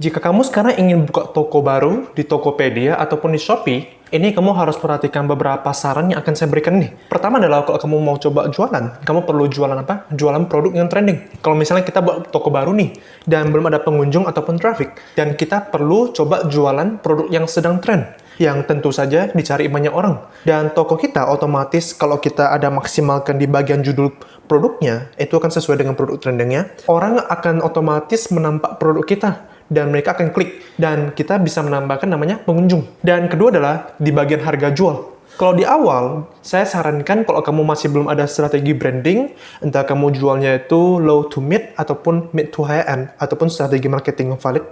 Jika kamu sekarang ingin buka toko baru di Tokopedia ataupun di Shopee, ini kamu harus perhatikan beberapa saran yang akan saya berikan nih. Pertama adalah kalau kamu mau coba jualan, kamu perlu jualan apa? Jualan produk yang trending. Kalau misalnya kita buat toko baru nih, dan belum ada pengunjung ataupun traffic, dan kita perlu coba jualan produk yang sedang trend, yang tentu saja dicari banyak orang. Dan toko kita otomatis kalau kita ada maksimalkan di bagian judul produknya, itu akan sesuai dengan produk trendingnya, orang akan otomatis menampak produk kita dan mereka akan klik dan kita bisa menambahkan namanya pengunjung. Dan kedua adalah di bagian harga jual. Kalau di awal, saya sarankan kalau kamu masih belum ada strategi branding, entah kamu jualnya itu low to mid ataupun mid to high end ataupun strategi marketing yang valid,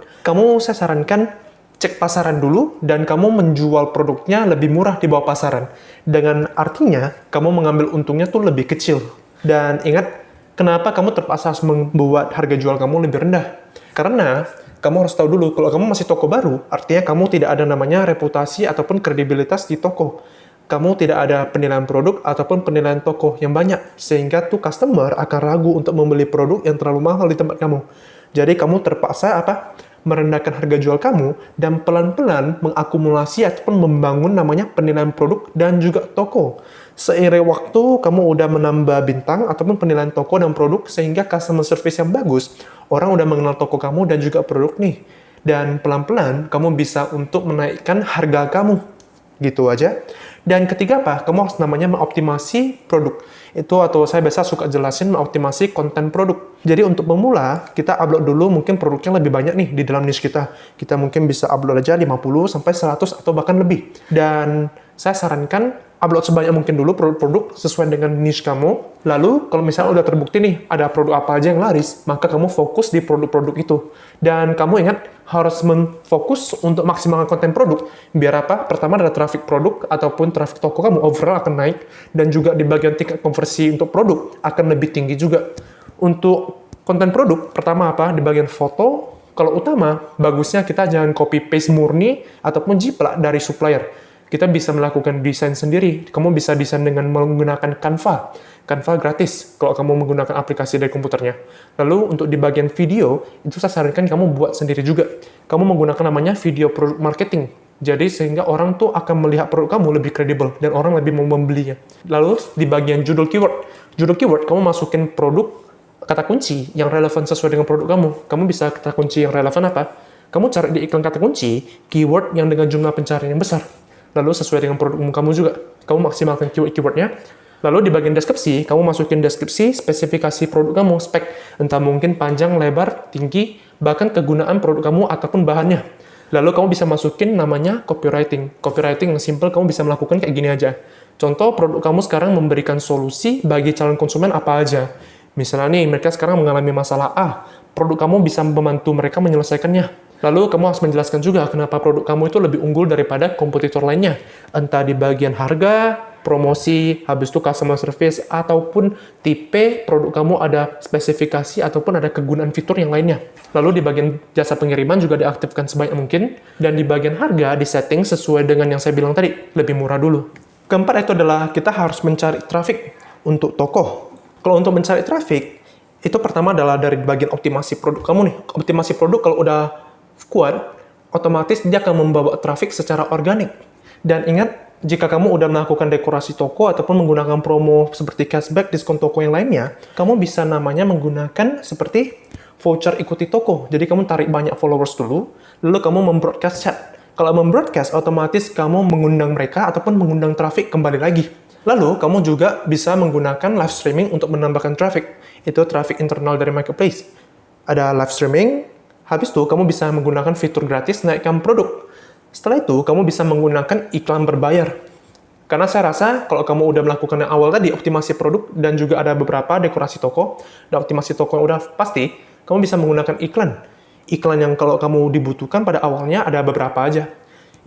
saya sarankan cek pasaran dulu dan kamu menjual produknya lebih murah di bawah pasaran. Dengan artinya, kamu mengambil untungnya tuh lebih kecil. Dan ingat, kenapa kamu terpaksa harus membuat harga jual kamu lebih rendah? Karena kamu harus tahu dulu, kalau kamu masih toko baru, artinya kamu tidak ada namanya reputasi ataupun kredibilitas di toko. Kamu tidak ada penilaian produk ataupun penilaian toko yang banyak, sehingga tuh customer akan ragu untuk membeli produk yang terlalu mahal di tempat kamu. Jadi kamu terpaksa merendahkan harga jual kamu dan pelan-pelan mengakumulasi ataupun membangun namanya penilaian produk dan juga toko. Seiring waktu, kamu udah menambah bintang ataupun penilaian toko dan produk sehingga customer service yang bagus, orang udah mengenal toko kamu dan juga produk nih. Dan pelan-pelan, kamu bisa untuk menaikkan harga kamu. Gitu aja. Dan ketiga apa? Kamu harus namanya mengoptimasi produk. Itu atau saya biasa suka jelasin mengoptimasi konten produk. Jadi untuk pemula, kita upload dulu mungkin produknya lebih banyak nih di dalam niche kita. Kita mungkin bisa upload aja 50 sampai 100 atau bahkan lebih. Dan saya sarankan upload sebanyak mungkin dulu produk-produk sesuai dengan niche kamu. Lalu kalau misalnya udah terbukti nih ada produk apa aja yang laris, maka kamu fokus di produk-produk itu. Dan kamu ingat harus menfokus untuk maksimalkan konten produk. Biar apa? Pertama adalah traffic produk ataupun traffic toko kamu overall akan naik dan juga di bagian tingkat konversi untuk produk akan lebih tinggi juga. Untuk konten produk, pertama apa? Di bagian foto, kalau utama, bagusnya kita jangan copy paste murni ataupun jiplak dari supplier. Kita bisa melakukan desain sendiri. Kamu bisa desain dengan menggunakan Canva. Canva gratis kalau kamu menggunakan aplikasi dari komputernya. Lalu untuk di bagian video, itu saya sarankan kamu buat sendiri juga. Kamu menggunakan namanya video product marketing. Jadi sehingga orang tuh akan melihat produk kamu lebih kredibel dan orang lebih mau membelinya. Lalu di bagian judul keyword. Judul keyword, kamu masukin produk kata kunci yang relevan sesuai dengan produk kamu. Kamu bisa kata kunci yang relevan apa? Kamu cari di iklan kata kunci, keyword yang dengan jumlah pencarian yang besar. Lalu sesuai dengan produk umum kamu juga. Kamu maksimalkan keyword-keywordnya. Lalu di bagian deskripsi, kamu masukin deskripsi, spesifikasi produk kamu, spek. Entah mungkin panjang, lebar, tinggi, bahkan kegunaan produk kamu ataupun bahannya. Lalu kamu bisa masukin namanya copywriting. Copywriting yang simple, kamu bisa melakukan kayak gini aja. Contoh, produk kamu sekarang memberikan solusi bagi calon konsumen apa aja. Misalnya nih, mereka sekarang mengalami masalah A. Produk kamu bisa membantu mereka menyelesaikannya. Lalu kamu harus menjelaskan juga kenapa produk kamu itu lebih unggul daripada kompetitor lainnya. Entah di bagian harga, promosi, habis itu customer service, ataupun tipe produk kamu ada spesifikasi ataupun ada kegunaan fitur yang lainnya. Lalu di bagian jasa pengiriman juga diaktifkan sebanyak mungkin. Dan di bagian harga disetting sesuai dengan yang saya bilang tadi, lebih murah dulu. Keempat itu adalah kita harus mencari traffic untuk toko. Kalau untuk mencari traffic, itu pertama adalah dari bagian optimasi produk kamu nih. Optimasi produk kalau udah kuat, otomatis dia akan membawa traffic secara organik. Dan ingat, jika kamu udah melakukan dekorasi toko ataupun menggunakan promo seperti cashback, diskon toko yang lainnya, kamu bisa namanya menggunakan seperti voucher ikuti toko. Jadi kamu tarik banyak followers dulu, lalu kamu membroadcast chat. Kalau membroadcast, otomatis kamu mengundang mereka ataupun mengundang traffic kembali lagi. Lalu, kamu juga bisa menggunakan live streaming untuk menambahkan traffic. Itu traffic internal dari marketplace. Ada live streaming. Habis itu, kamu bisa menggunakan fitur gratis naikkan produk. Setelah itu, kamu bisa menggunakan iklan berbayar. Karena saya rasa, kalau kamu udah melakukan yang awal tadi, optimasi produk, dan juga ada beberapa dekorasi toko, dan optimasi toko yang udah pasti, kamu bisa menggunakan iklan. Iklan yang kalau kamu dibutuhkan pada awalnya ada beberapa aja.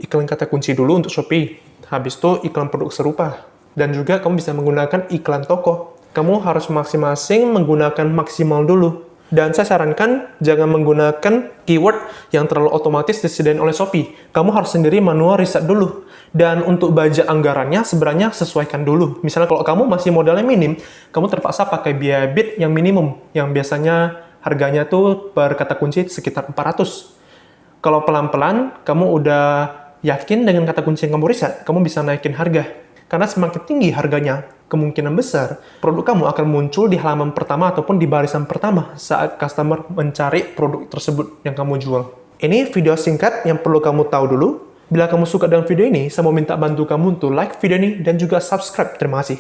Iklan kata kunci dulu untuk Shopee. Habis itu, iklan produk serupa. Dan juga kamu bisa menggunakan iklan toko. Kamu harus masing-masing menggunakan maksimal dulu. Dan saya sarankan jangan menggunakan keyword yang terlalu otomatis disediakan oleh Shopee. Kamu harus sendiri manual riset dulu. Dan untuk budget anggarannya sebenarnya sesuaikan dulu. Misalnya kalau kamu masih modalnya minim, kamu terpaksa pakai biaya bid yang minimum. Yang biasanya harganya tuh per kata kunci sekitar 400. Kalau pelan-pelan, kamu udah yakin dengan kata kunci yang kamu riset, kamu bisa naikin harga. Karena semakin tinggi harganya, kemungkinan besar produk kamu akan muncul di halaman pertama ataupun di barisan pertama saat customer mencari produk tersebut yang kamu jual. Ini video singkat yang perlu kamu tahu dulu. Bila kamu suka dengan video ini, saya mau minta bantu kamu untuk like video ini dan juga subscribe. Terima kasih.